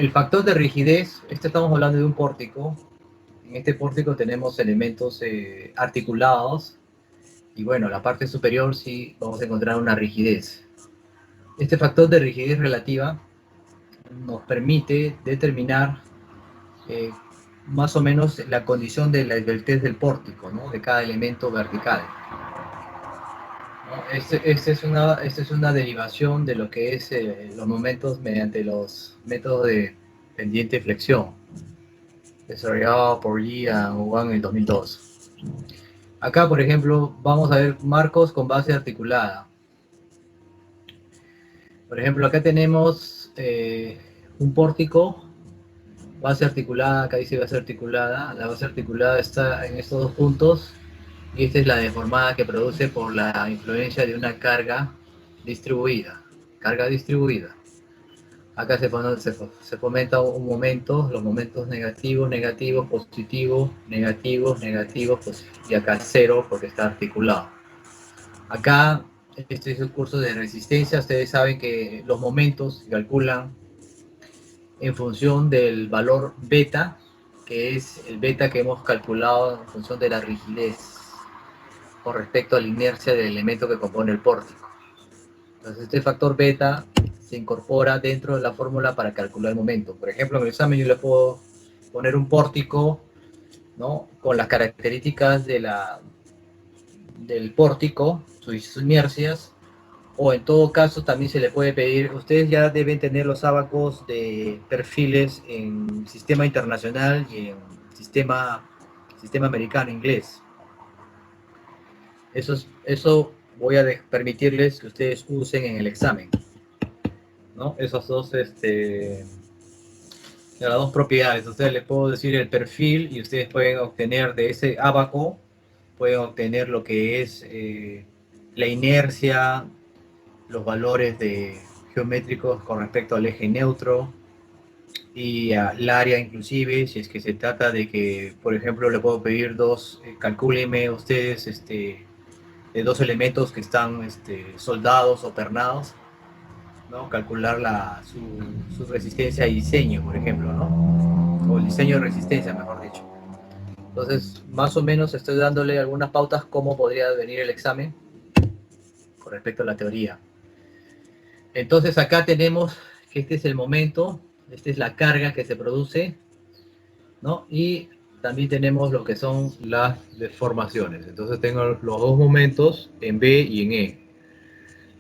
El factor de rigidez, estamos hablando de un pórtico. En este pórtico tenemos elementos articulados y bueno, la parte superior sí vamos a encontrar una rigidez. Este factor de rigidez relativa nos permite determinar más o menos la condición de la esbeltez del pórtico, ¿no? De cada elemento vertical. ¿No? Esta es una derivación de lo que es los momentos mediante los métodos de pendiente y flexión, desarrollado por Yi y Wang en el 2002. Acá, por ejemplo, vamos a ver marcos con base articulada. Por ejemplo, acá tenemos un pórtico, base articulada, acá dice base articulada. La base articulada está en estos dos puntos y esta es la deformada que produce por la influencia de una carga distribuida. Carga distribuida. Acá se fomenta un momento, los momentos negativos, negativos, positivos, negativos, negativos, y acá cero porque está articulado. Acá, este es el curso de resistencia, ustedes saben que los momentos se calculan en función del valor beta, que es el beta que hemos calculado en función de la rigidez con respecto a la inercia del elemento que compone el pórtico. Entonces este factor beta se incorpora dentro de la fórmula para calcular el momento. Por ejemplo, en el examen yo le puedo poner un pórtico, ¿no? Con las características del pórtico, sus inercias, o en todo caso también se le puede pedir, ustedes ya deben tener los ábacos de perfiles en sistema internacional y en sistema americano inglés. Eso voy a permitirles que ustedes usen en el examen, ¿no? Esos dos, las dos propiedades. Ustedes les puedo decir el perfil y ustedes pueden obtener de ese ábaco, pueden obtener lo que es la inercia, los valores geométricos con respecto al eje neutro y al área inclusive, si es que se trata de que, por ejemplo, le puedo pedir calcúlenme ustedes de dos elementos que están soldados o pernados, ¿no? Calcular su resistencia y diseño, por ejemplo, ¿no? O el diseño de resistencia, mejor dicho. Entonces, más o menos estoy dándole algunas pautas cómo podría venir el examen con respecto a la teoría. Entonces acá tenemos que este es el momento, esta es la carga que se produce, ¿no? Y también tenemos lo que son las deformaciones. Entonces tengo los dos momentos en B y en E.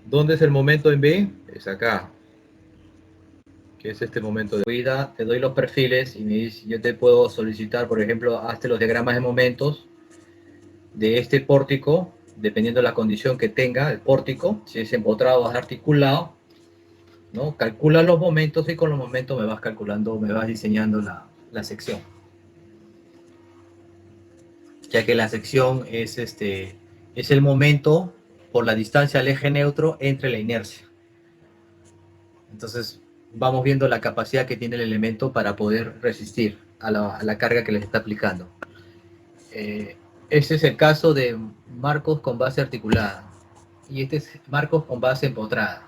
¿Dónde es el momento en B? Es acá, que es este momento de vida. Te doy los perfiles y me dice, yo te puedo solicitar, por ejemplo, hazte los diagramas de momentos de este pórtico, dependiendo de la condición que tenga el pórtico, si es empotrado o articulado, ¿no? Calcula los momentos y con los momentos me vas calculando, me vas diseñando la sección. Ya que la sección es el momento por la distancia al eje neutro entre la inercia. Entonces vamos viendo la capacidad que tiene el elemento para poder resistir a la carga que les está aplicando. Este es el caso de marcos con base articulada y este es marcos con base empotrada,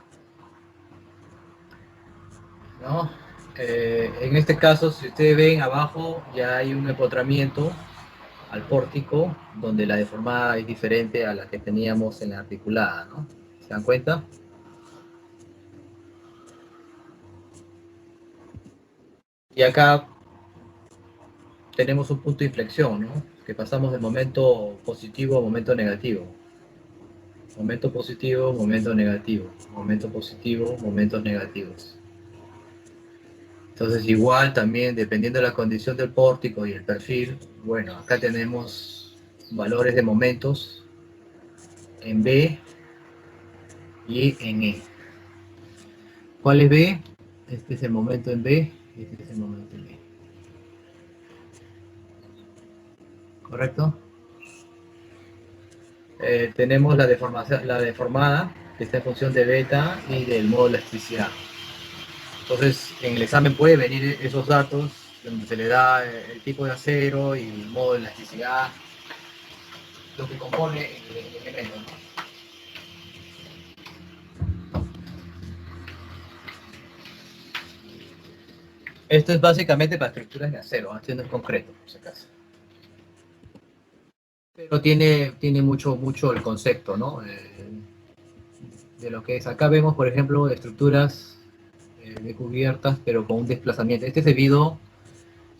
¿no? En este caso, si ustedes ven abajo, ya hay un empotramiento al pórtico donde la deformada es diferente a la que teníamos en la articulada, ¿no? ¿Se dan cuenta? Y acá tenemos un punto de inflexión, ¿no? Que pasamos del momento positivo a momento negativo. Momento positivo, momento negativo. Momento positivo, momentos negativos. Entonces igual también dependiendo de la condición del pórtico y el perfil, bueno, acá tenemos valores de momentos en B y en E. ¿Cuál es B? Este es el momento en B, este es el momento en E. ¿Correcto? Tenemos la deformada, que está en función de beta y del modo de elasticidad. Entonces, en el examen puede venir esos datos, donde se le da el tipo de acero y el modo de elasticidad, lo que compone el elemento, ¿no? Esto es básicamente para estructuras de acero, esto no es concreto, por si acaso. Pero tiene mucho el concepto, ¿no? De lo que es. Acá vemos, por ejemplo, estructuras de cubiertas, pero con un desplazamiento. Este es debido,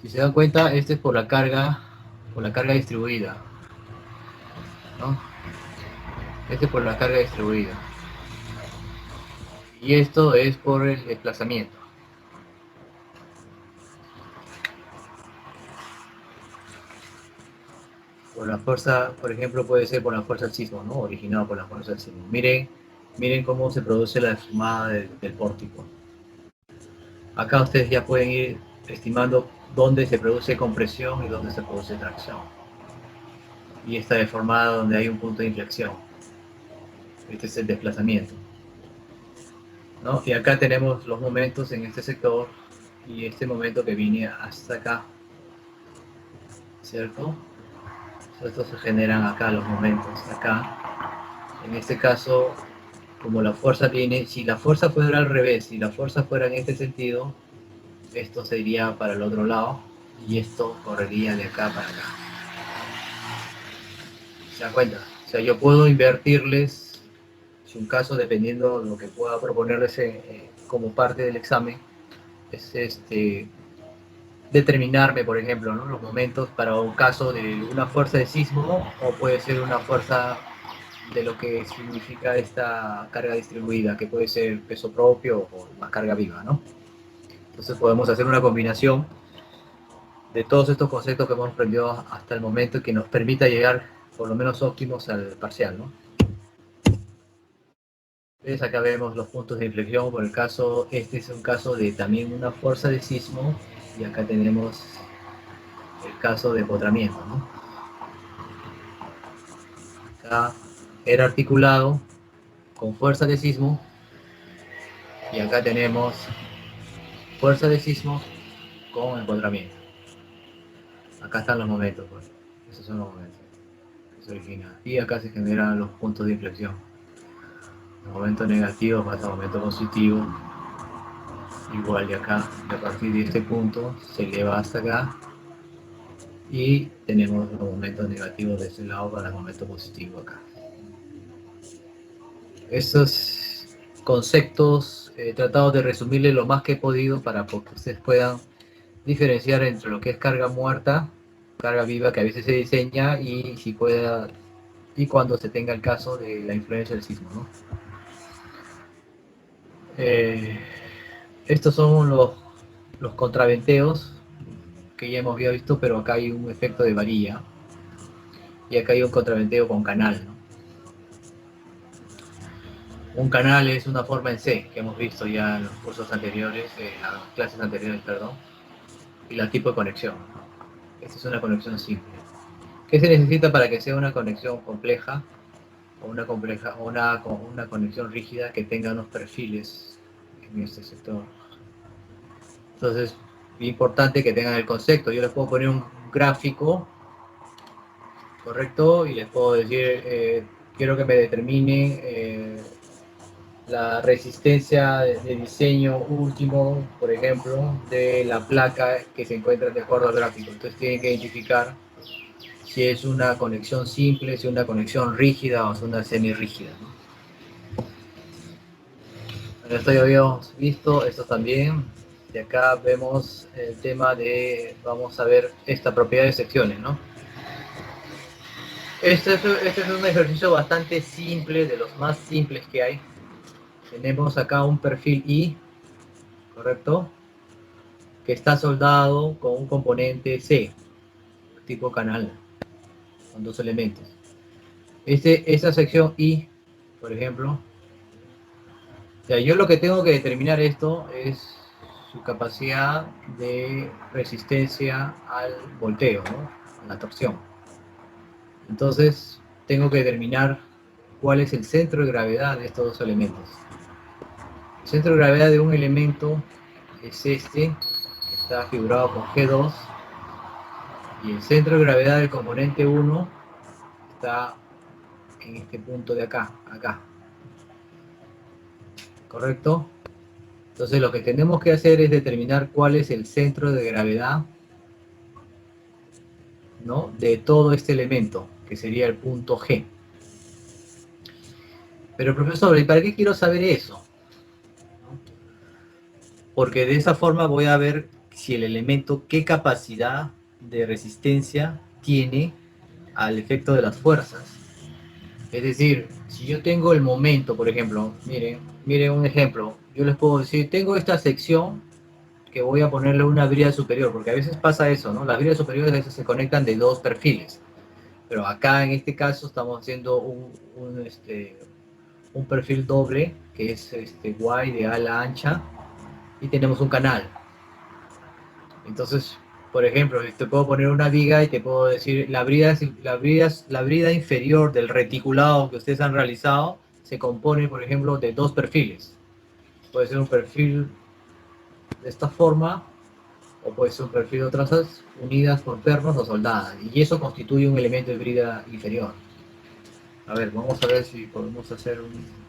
si se dan cuenta, este es por la carga distribuida, ¿no? Este es por la carga distribuida. Y esto es por el desplazamiento. Por la fuerza, por ejemplo, puede ser por la fuerza del sismo, ¿no? Originado por la fuerza del sismo. Miren cómo se produce la desfumada del pórtico. Acá ustedes ya pueden ir estimando dónde se produce compresión y dónde se produce tracción. Y está deformada donde hay un punto de inflexión. Este es el desplazamiento, ¿no? Y acá tenemos los momentos en este sector y este momento que viene hasta acá, ¿cierto? Estos se generan acá los momentos, acá. En este caso, como la fuerza viene, si la fuerza fuera al revés, si la fuerza fuera en este sentido, esto se iría para el otro lado y esto correría de acá para acá. ¿Se dan cuenta? O sea, yo puedo invertirles, si un caso, dependiendo de lo que pueda proponerles como parte del examen, es determinarme, por ejemplo, ¿no? Los momentos para un caso de una fuerza de sismo o puede ser una fuerza de lo que significa esta carga distribuida, que puede ser peso propio o más carga viva, ¿no? Entonces podemos hacer una combinación de todos estos conceptos que hemos aprendido hasta el momento y que nos permita llegar por lo menos óptimos al parcial, ¿no? Entonces acá vemos los puntos de inflexión por el caso, este es un caso de también una fuerza de sismo y acá tenemos el caso de empotramiento, ¿no? Acá era articulado con fuerza de sismo y acá tenemos fuerza de sismo con empotramiento. Acá están los momentos, pues. Esos son los momentos. Se origina. Y acá se generan los puntos de inflexión. El momento negativo pasa a momento positivo. Igual de acá, y a partir de este punto se eleva hasta acá. Y tenemos los momentos negativos de este lado para el momento positivo acá. Estos conceptos he tratado de resumirle lo más que he podido para que ustedes puedan diferenciar entre lo que es carga muerta, carga viva que a veces se diseña y si pueda y cuando se tenga el caso de la influencia del sismo, ¿no? Eh, Estos son los contraventeos que ya hemos visto, pero acá hay un efecto de varilla y acá hay un contraventeo con canal, ¿no? Un canal es una forma en C que hemos visto ya en los cursos anteriores, en las clases anteriores, perdón, y la tipo de conexión. Esta es una conexión simple. ¿Qué se necesita para que sea una conexión compleja o una conexión rígida que tenga unos perfiles en este sector? Entonces, es importante que tengan el concepto. Yo les puedo poner un gráfico, ¿correcto? Y les puedo decir, quiero que me determine la resistencia de diseño último, por ejemplo, de la placa que se encuentra de acuerdo al gráfico. Entonces tienen que identificar si es una conexión simple, si es una conexión rígida o es una semirrígida, ¿no? Bueno, esto ya habíamos visto, esto también. De acá vemos el tema de, vamos a ver esta propiedad de secciones, ¿no? Este es un ejercicio bastante simple, de los más simples que hay. Tenemos acá un perfil I, ¿correcto? Que está soldado con un componente C, tipo canal, con dos elementos. Esta sección I, por ejemplo, o sea, yo lo que tengo que determinar esto es su capacidad de resistencia al volteo, ¿no? A la torsión. Entonces, tengo que determinar cuál es el centro de gravedad de estos dos elementos. El centro de gravedad de un elemento es este, que está figurado con G2, y el centro de gravedad del componente 1 está en este punto de acá, ¿correcto? Entonces lo que tenemos que hacer es determinar cuál es el centro de gravedad, ¿no?, de todo este elemento, que sería el punto G. Pero profesor, ¿y para qué quiero saber eso? Porque de esa forma voy a ver si el elemento, qué capacidad de resistencia tiene al efecto de las fuerzas. Es decir, si yo tengo el momento, por ejemplo, miren un ejemplo, yo les puedo decir, tengo esta sección que voy a ponerle una brida superior, porque a veces pasa eso, ¿no? Las bridas superiores a veces se conectan de dos perfiles, pero acá en este caso estamos haciendo un perfil doble, que es Y de ala ancha, y tenemos un canal. Entonces, por ejemplo, te puedo poner una viga y te puedo decir, la brida inferior del reticulado que ustedes han realizado se compone, por ejemplo, de dos perfiles. Puede ser un perfil de esta forma, o puede ser un perfil de otras unidas por pernos o soldadas, y eso constituye un elemento de brida inferior. A ver, vamos a ver si podemos hacer un...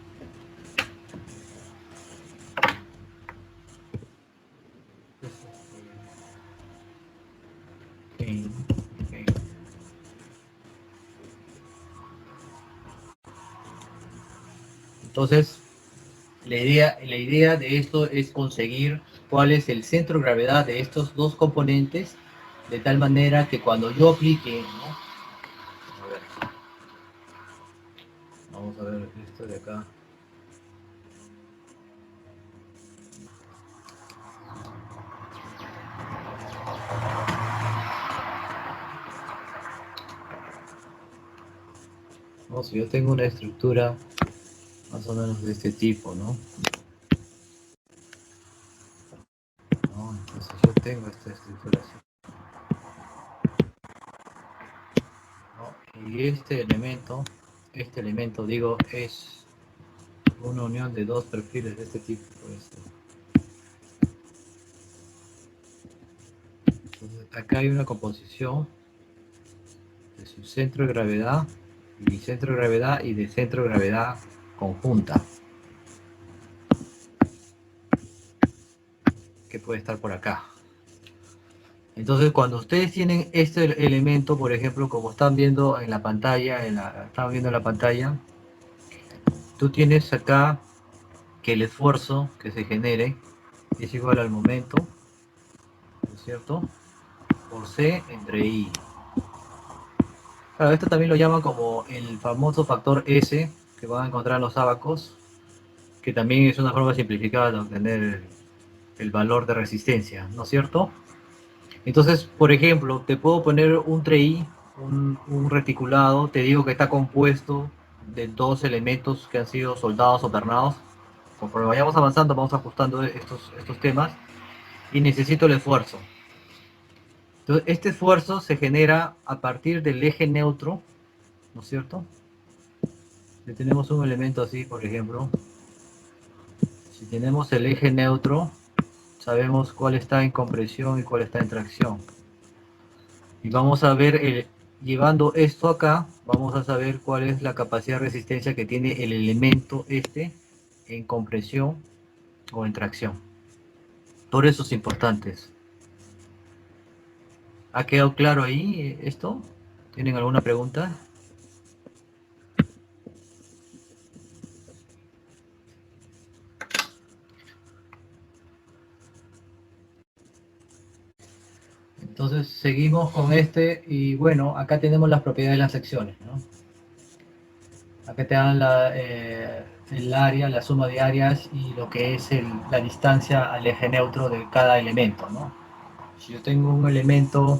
Okay, okay. Entonces, la idea de esto es conseguir cuál es el centro de gravedad de estos dos componentes, de tal manera que cuando yo aplique, ¿no? A ver, vamos a ver esto de acá. No, si yo tengo una estructura más o menos de este tipo, ¿no? Entonces yo tengo esta estructura así, ¿no? Y este elemento, digo, es una unión de dos perfiles de este tipo. Pues. Entonces, acá hay una composición de su centro de gravedad y centro de gravedad y de centro de gravedad conjunta, que puede estar por acá. Entonces, cuando ustedes tienen este elemento, por ejemplo, como están viendo en la pantalla, tú tienes acá que el esfuerzo que se genere es igual al momento, ¿no es cierto?, por C entre I. Claro, esto también lo llaman como el famoso factor S que van a encontrar en los ábacos, que también es una forma simplificada de obtener el valor de resistencia, ¿no es cierto? Entonces, por ejemplo, te puedo poner un TRI, un reticulado, te digo que está compuesto de dos elementos que han sido soldados o pernados. Conforme vayamos avanzando, vamos ajustando estos temas y necesito el esfuerzo. Entonces, este esfuerzo se genera a partir del eje neutro, ¿no es cierto? Si tenemos un elemento así, por ejemplo, si tenemos el eje neutro, sabemos cuál está en compresión y cuál está en tracción. Y vamos a ver, llevando esto acá, vamos a saber cuál es la capacidad de resistencia que tiene el elemento en compresión o en tracción. Por eso es importante. ¿Ha quedado claro ahí esto? ¿Tienen alguna pregunta? Entonces seguimos con y bueno, acá tenemos las propiedades de las secciones, ¿no? Acá te dan el área, la suma de áreas y lo que es la distancia al eje neutro de cada elemento, ¿no? Si yo tengo un elemento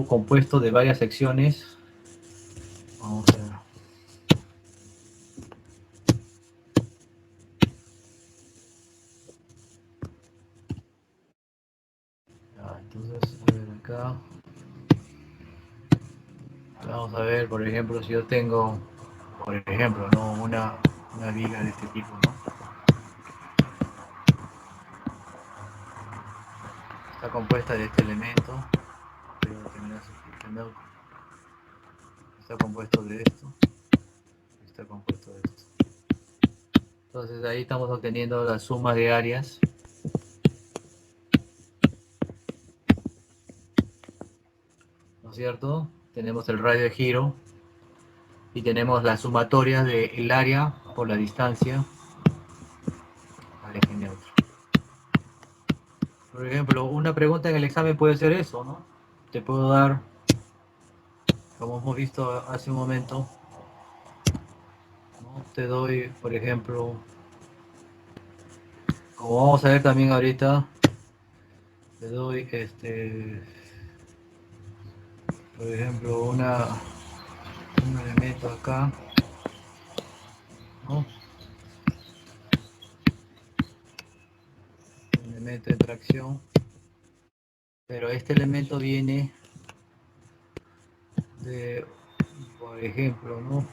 compuesto de varias secciones, vamos a ver. Ya, entonces, a ver acá. Vamos a ver, por ejemplo, si yo tengo, por ejemplo, ¿no?, una viga de este tipo, ¿no? Está compuesta de este elemento, está compuesto de esto, está compuesto de esto. Entonces ahí estamos obteniendo la suma de áreas. ¿No es cierto? Tenemos el radio de giro y tenemos la sumatoria del área por la distancia al eje neutro. Por ejemplo, una pregunta en el examen puede ser eso, ¿no? Te puedo dar, como hemos visto hace un momento, ¿no? Te doy, por ejemplo, como vamos a ver también ahorita, te doy, por ejemplo, un elemento acá, ¿no? Un elemento de tracción, pero este elemento viene de, por ejemplo, ¿no?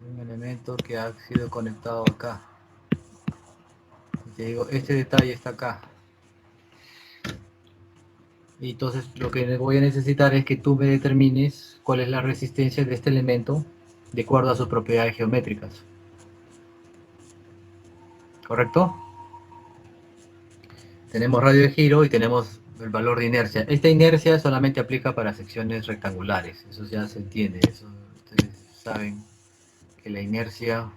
Un elemento que ha sido conectado acá. Y te digo, este detalle está acá. Y entonces lo que voy a necesitar es que tú me determines cuál es la resistencia de este elemento de acuerdo a sus propiedades geométricas. ¿Correcto? Tenemos radio de giro y tenemos el valor de inercia. Esta inercia solamente aplica para secciones rectangulares. Eso ya se entiende. Eso ustedes saben que la inercia...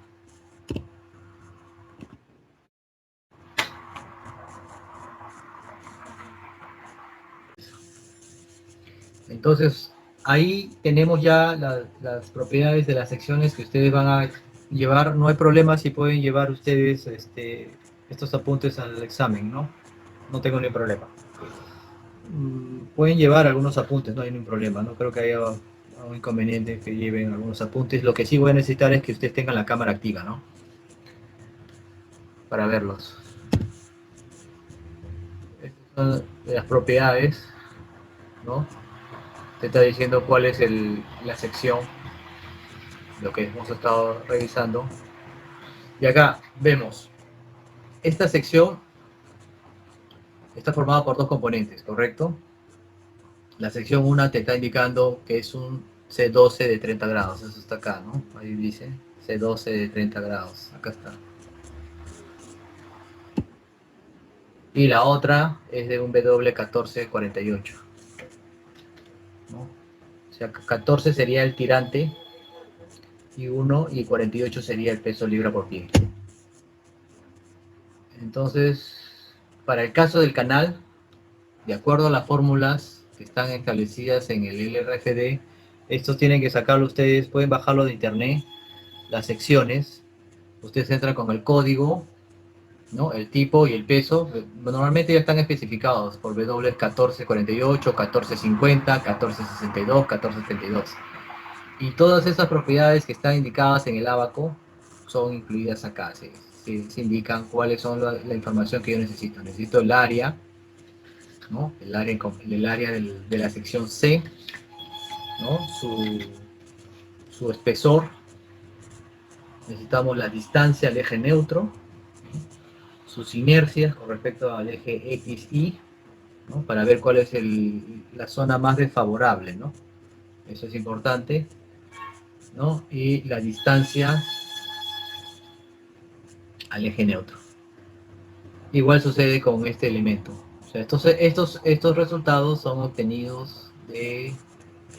Entonces, ahí tenemos ya las propiedades de las secciones que ustedes van a llevar. No hay problema si pueden llevar ustedes estos apuntes al examen, ¿no? No tengo ningún problema. Pueden llevar algunos apuntes, no hay ningún problema. No creo que haya un inconveniente que lleven algunos apuntes. Lo que sí voy a necesitar es que ustedes tengan la cámara activa, ¿no? Para verlos. Estas son las propiedades, ¿no? Te está diciendo cuál es la sección, lo que hemos estado revisando. Y acá vemos, esta sección está formada por dos componentes, ¿correcto? La sección 1 te está indicando que es un C12 de 30 grados, eso está acá, ¿no? Ahí dice C12 de 30 grados, acá está. Y la otra es de un W1448, ¿no? O sea, 14 sería el tirante y 1 y 48 sería el peso libra por pie. Entonces, para el caso del canal, de acuerdo a las fórmulas que están establecidas en el LRFD, estos tienen que sacarlo ustedes, pueden bajarlo de internet, las secciones, ustedes entran con el código, ¿no? El tipo y el peso, normalmente ya están especificados por W1448, 1450, 1462, 1472. Y todas esas propiedades que están indicadas en el ábaco son incluidas acá, se indican cuáles son la información que yo necesito. Necesito el área, ¿no? El área de la sección C, ¿no? Su espesor. Necesitamos la distancia al eje neutro, sus inercias con respecto al eje X, Y, ¿no? Para ver cuál es la zona más desfavorable, ¿no? Eso es importante, ¿no? Y la distancia al eje neutro. Igual sucede con este elemento. O sea, estos resultados son obtenidos de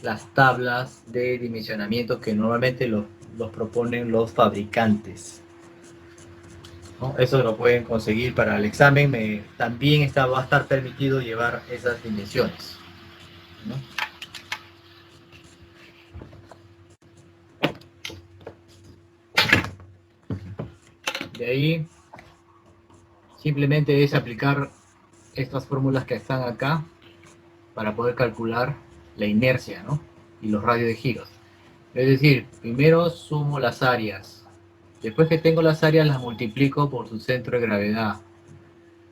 las tablas de dimensionamiento que normalmente los proponen los fabricantes, ¿no? Eso lo pueden conseguir para el examen. También va a estar permitido llevar esas dimensiones, ¿no? De ahí simplemente es aplicar estas fórmulas que están acá para poder calcular la inercia, ¿no? Y los radios de giros. Es decir, primero sumo las áreas. Después que tengo las áreas, las multiplico por su centro de gravedad.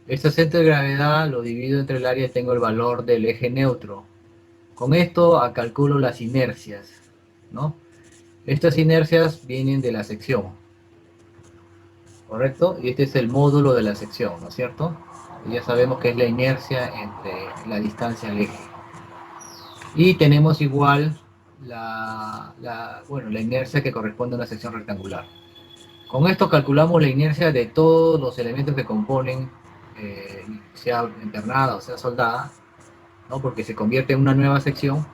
Este centro de gravedad lo divido entre el área y tengo el valor del eje neutro. Con esto calculo las inercias, ¿no? Estas inercias vienen de la sección, ¿correcto? Y este es el módulo de la sección, ¿no es cierto? Y ya sabemos que es la inercia entre la distancia al eje. Y tenemos igual la inercia que corresponde a una sección rectangular. Con esto calculamos la inercia de todos los elementos que componen, sea internada o sea soldada, ¿no? Porque se convierte en una nueva sección,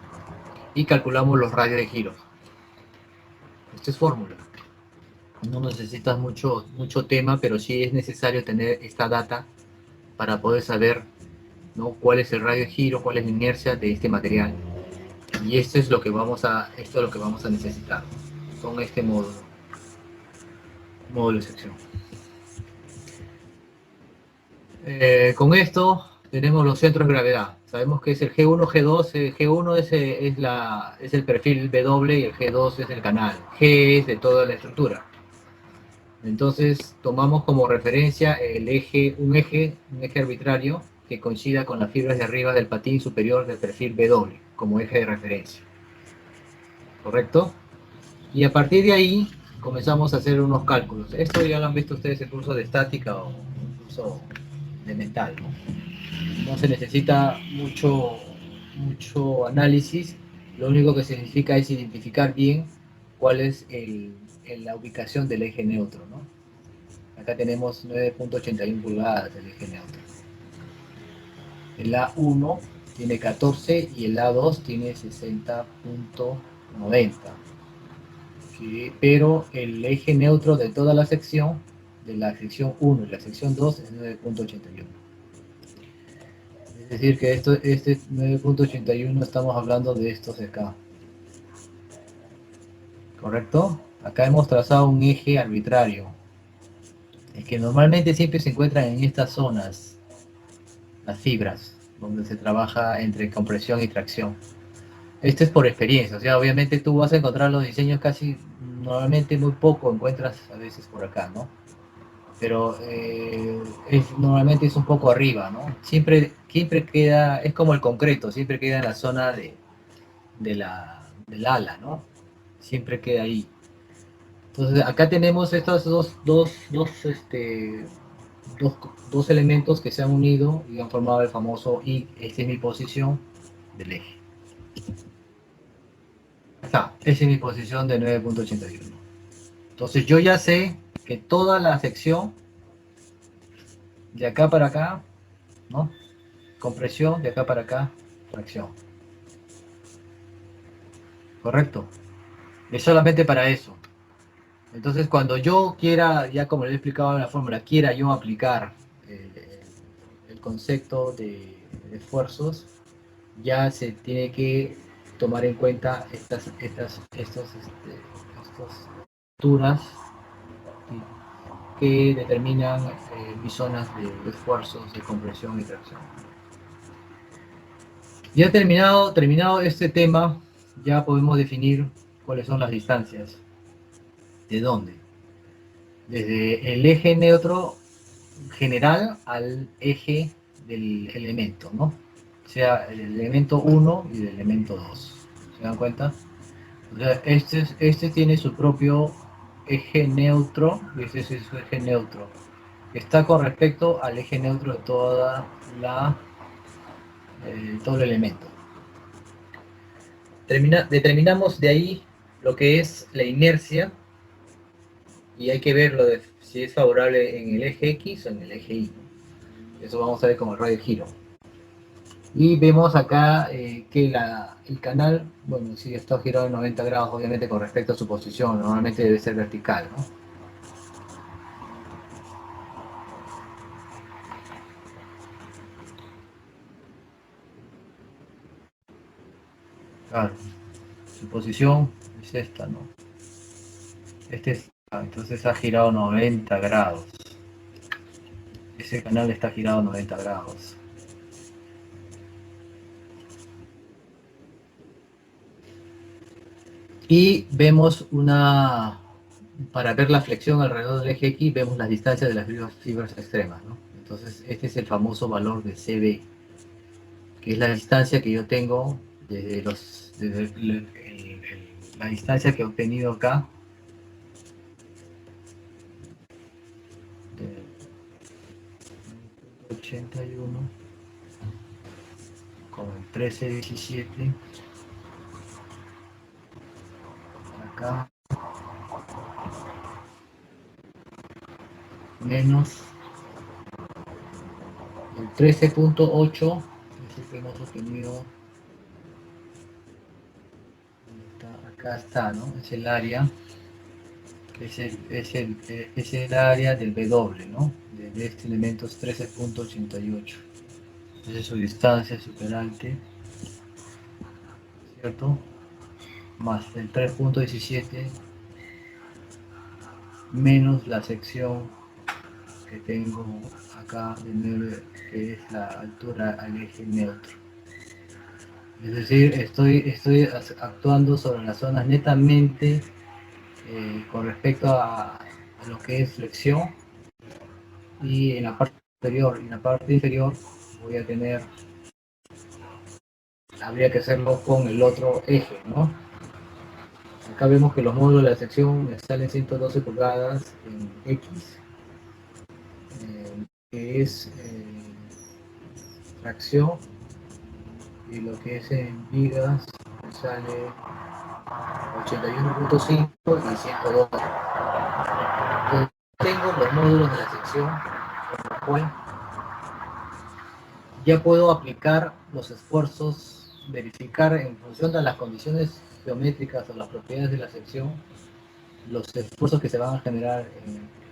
y calculamos los radios de giro. Esta es fórmula. No necesitas mucho tema, pero sí es necesario tener esta data para poder saber, ¿no?, cuál es el radio de giro, cuál es la inercia de este material. Y esto es lo que vamos a necesitar con este módulo de sección. Con esto tenemos los centros de gravedad. Sabemos que es el G1, G2. G1 es el perfil W y el G2 es el canal. G es de toda la estructura. Entonces tomamos como referencia un eje arbitrario que coincida con las fibras de arriba del patín superior del perfil W como eje de referencia. ¿Correcto? Y a partir de ahí comenzamos a hacer unos cálculos. Esto ya lo han visto ustedes en curso de estática o en curso elemental, ¿no? No se necesita mucho análisis. Lo único que significa es identificar bien cuál es la ubicación del eje neutro, ¿no? Acá tenemos 9.81 pulgadas el eje neutro. El A1 tiene 14 y el A2 tiene 60.90. ¿Sí? Pero el eje neutro de toda la sección, de la sección 1 y la sección 2, es 9.81. Es decir, que este 9.81 estamos hablando de estos de acá. ¿Correcto? Acá hemos trazado un eje arbitrario. Es que normalmente siempre se encuentran en estas zonas, las fibras, donde se trabaja entre compresión y tracción. Esto es por experiencia, o sea, obviamente tú vas a encontrar los diseños casi, normalmente muy poco encuentras a veces por acá, ¿no? Pero normalmente es un poco arriba, ¿no? Siempre queda, es como el concreto, siempre queda en la zona del ala, ¿no? Siempre queda ahí. Entonces acá tenemos estos dos, dos elementos que se han unido y han formado el famoso Y. Esta es mi posición del eje. Esa es mi posición de 9.81. Entonces yo ya sé que toda la sección de acá para acá, ¿no? Compresión, de acá para acá, tracción. ¿Correcto? Es solamente para eso. Entonces cuando yo quiera, ya como le he explicado en la fórmula, quiera yo aplicar el concepto de esfuerzos, ya se tiene que tomar en cuenta estas estructuras que determinan mis zonas de esfuerzos, de compresión y tracción. Ya terminado este tema, ya podemos definir cuáles son las distancias. ¿De dónde? Desde el eje neutro general al eje del elemento, ¿no? O sea, el elemento 1 y el elemento 2. ¿Se dan cuenta? O sea, este tiene su propio eje neutro, y este es su eje neutro. Está con respecto al eje neutro de todo el elemento. Determinamos de ahí lo que es la inercia, y hay que ver si es favorable en el eje X o en el eje Y. Eso vamos a ver como el radio de giro. Y vemos acá que el canal, bueno, sí está girado en 90 grados, obviamente con respecto a su posición, normalmente debe ser vertical, ¿no? Claro, su posición es esta, ¿no? Entonces ha girado 90 grados. Ese canal está girado 90 grados. Y vemos para ver la flexión alrededor del eje X, vemos las distancias de las fibras extremas, ¿no? Entonces, este es el famoso valor de CB, que es la distancia que yo tengo desde la distancia que he obtenido acá, de 81 con el 1317, acá, menos el 13.8, es el que hemos obtenido. Acá está, ¿no? Es el área, es el área del W, ¿no? De este elemento es 13.88. Esa es su distancia superante, ¿cierto? Más el 3.17 menos la sección que tengo acá de 9, que es la altura al eje neutro. Es decir, estoy actuando sobre las zonas netamente con respecto a lo que es flexión, y en la parte superior y en la parte inferior voy a tener, habría que hacerlo con el otro eje, ¿no? Acá vemos que los módulos de la sección salen 112 pulgadas en X, que es tracción, y lo que es en vigas sale 81.5 y 102. Entonces, tengo los módulos de la sección, con lo cual ya puedo aplicar los esfuerzos, verificar en función de las condiciones geométricas o las propiedades de la sección, los esfuerzos que se van a generar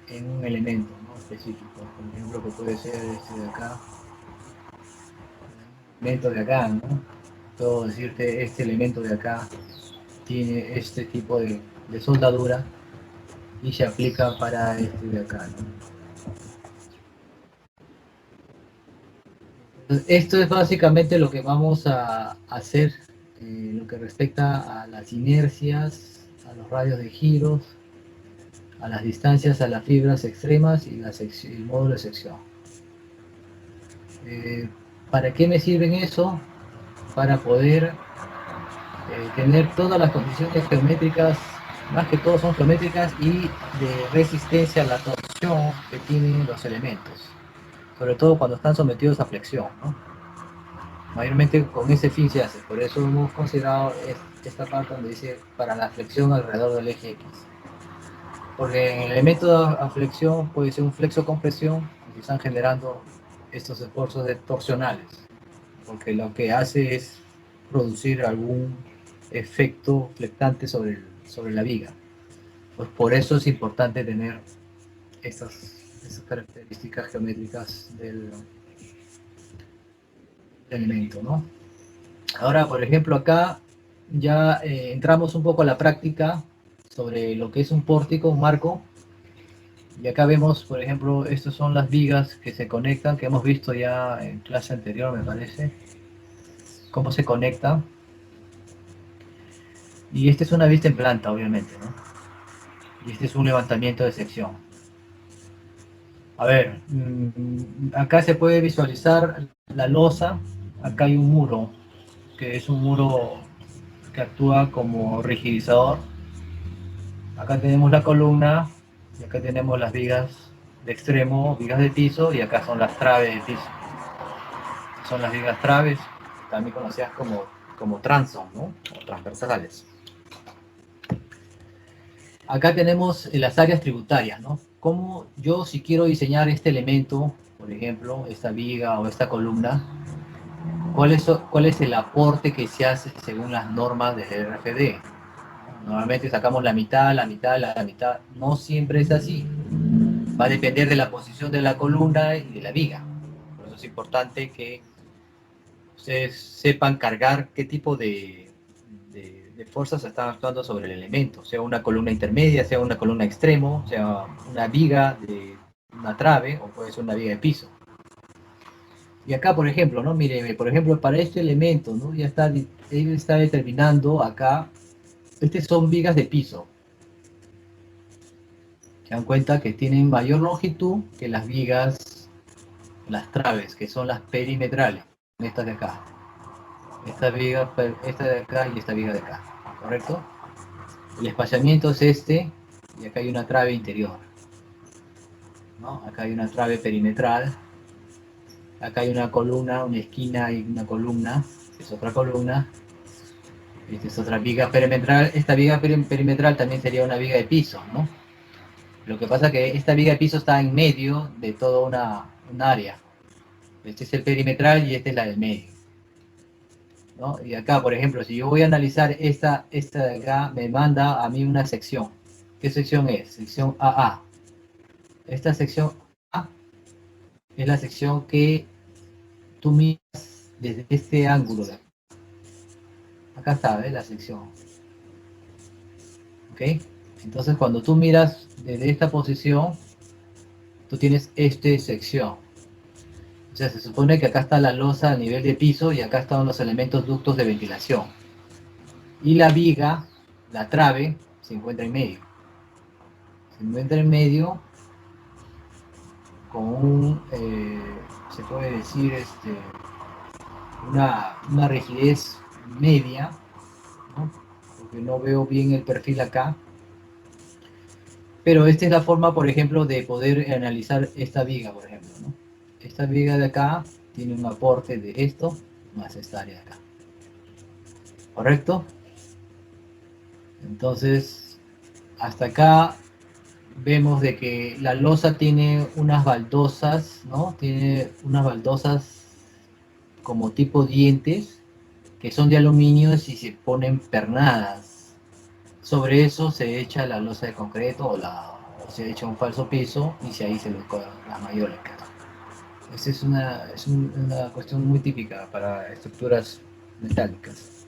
en un elemento, ¿no?, específico. Por ejemplo, que puede ser este de acá, elemento de acá, ¿no? Puedo decirte, este elemento de acá tiene este tipo de soldadura y se aplica para este de acá, ¿no? Entonces, esto es básicamente lo que vamos a hacer en lo que respecta a las inercias, a los radios de giros, a las distancias, a las fibras extremas y el módulo de sección. ¿Para qué me sirven eso? Para poder tener todas las condiciones geométricas, más que todo son geométricas, y de resistencia a la torsión que tienen los elementos, sobre todo cuando están sometidos a flexión, ¿no? Mayormente con ese fin se hace, por eso hemos considerado esta parte donde dice para la flexión alrededor del eje X. Porque en el elemento de flexión puede ser un flexo compresión y se están generando estos esfuerzos torsionales, porque lo que hace es producir algún efecto flectante sobre la viga. Pues por eso es importante tener estas características geométricas del elemento, ¿no? Ahora, por ejemplo, acá ya entramos un poco a la práctica sobre lo que es un pórtico, un marco. Y acá vemos, por ejemplo, estas son las vigas que se conectan, que hemos visto ya en clase anterior, me parece, cómo se conectan. Y esta es una vista en planta, obviamente, ¿no? Y este es un levantamiento de sección. A ver, acá se puede visualizar la losa. Acá hay un muro, que es un muro que actúa como rigidizador. Acá tenemos la columna, y acá tenemos las vigas de extremo, vigas de piso, y acá son las traves de piso. Son las vigas traves, también conocidas como transom, ¿no?, o transversales. Acá tenemos las áreas tributarias, ¿no? Como yo, si quiero diseñar este elemento, por ejemplo, esta viga o esta columna, ¿cuál es el aporte que se hace según las normas del RFD? Normalmente sacamos la mitad, la mitad, la mitad. No siempre es así. Va a depender de la posición de la columna y de la viga. Por eso es importante que ustedes sepan cargar qué tipo de fuerzas están actuando sobre el elemento, sea una columna intermedia, sea una columna extremo, sea una viga de una trave, o puede ser una viga de piso. Y acá, por ejemplo, ¿no? Mire, por ejemplo, para este elemento, ¿no?, ya está, él está determinando acá, estas son vigas de piso. Se dan cuenta que tienen mayor longitud que las vigas, las traves, que son las perimetrales, estas de acá. Esta viga, esta de acá y esta viga de acá, ¿correcto? El espaciamiento es este, y acá hay una trave interior, ¿no? Acá hay una trave perimetral, acá hay una columna, una esquina y una columna, es otra columna, Esta es otra viga perimetral. Esta viga perimetral también sería una viga de piso, ¿no? Lo que pasa es que esta viga de piso está en medio de toda un área. Este es el perimetral y esta es la del medio, ¿no? Y acá, por ejemplo, si yo voy a analizar esta de acá, me manda a mí una sección. ¿Qué sección es? Sección AA. Esta sección A es la sección que tú miras desde este ángulo de acá. Acá está, ¿ves? La sección. ¿Ok? Entonces, cuando tú miras desde esta posición, tú tienes esta sección. O sea, se supone que acá está la losa a nivel de piso y acá están los elementos ductos de ventilación. Y la viga, la trave, se encuentra en medio. Se encuentra en medio con se puede decir, una rigidez media, ¿no? Porque no veo bien el perfil acá. Pero esta es la forma, por ejemplo, de poder analizar esta viga, por ejemplo, ¿no? Esta viga de acá tiene un aporte de esto más esta área de acá. ¿Correcto? Entonces, hasta acá vemos de que la losa tiene unas baldosas, ¿no? Tiene unas baldosas como tipo dientes que son de aluminio y se ponen pernadas. Sobre eso se echa la losa de concreto o se echa un falso piso y ahí se le coloca la mayoría. Esa es una cuestión muy típica para estructuras metálicas.